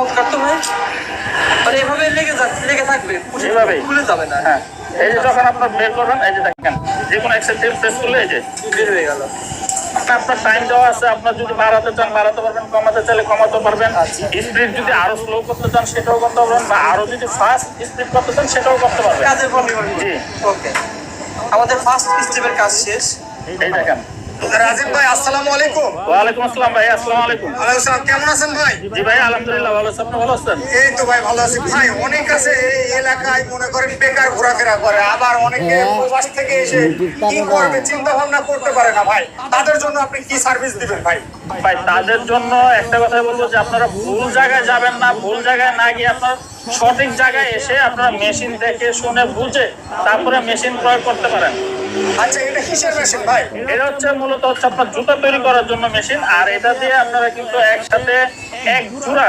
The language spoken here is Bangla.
চমৎকার তো ভাই, মানে এভাবে লেগে থাকবে, এভাবেই খুলে যাবে না। হ্যাঁ, এই যে যখন আপনার বের করবেন, এই যে দেখেন যে কোনো এক্সেপ্ট প্রেস করলে এই যে বের হয়ে গেল। আপনার টাইম দেওয়া আছে, আপনার যদি বাড়াতে চান বাড়াতে পারবেন, কমাতে চাইলে কমাতে পারবেন। স্পিড যদি আরো স্লো করতে চান সেটাও করতে পারবেন, বা আরো যদি ফাস্ট স্পিড করতে চান সেটাও করতে পারবেন। কাজের পর নির্ভর করবে। জি ওকে, আমাদের ফার্স্ট স্টেপের কাজ শেষ। এই দেখেন। রাজীব ভাই, আসসালামু আলাইকুম। ওয়ালাইকুম আসসালাম ভাই, আসসালামু আলাইকুম। ওয়ালাইকুম আসসালাম, কেমন আছেন ভাই? জি ভাই আলহামদুলিল্লাহ ভালো আছি, আপনি ভালো আছেন? এই তো ভাই ভালো আছি ভাই। অনেক আছে এই এলাকায় মনে করেন বেকার ঘোরাফেরা করে, আবার অনেকে প্রবাস থেকে এসে কি করবে চিন্তা ভাবনা করতে পারে না ভাই, তাদের জন্য আপনি কি সার্ভিস দিবেন ভাই? ভাই তাদের জন্য একটা কথাই বলবো যে আপনারা ভুল জায়গায় যাবেন না, ভুল জায়গায় না গিয়ে আপনার সঠিক জায়গায় এসে আপনারা মেশিন দেখে শুনে বুঝে তারপরে মেশিন প্রয়োগ করতে পারেন। আচ্ছা, এটা কিসের মেশিন ভাই? এটা হচ্ছে মূলত হচ্ছে আপনার জুতা তৈরি করার জন্য মেশিন, আর এটা দিয়ে আপনারা কিন্তু একসাথে এক জোড়া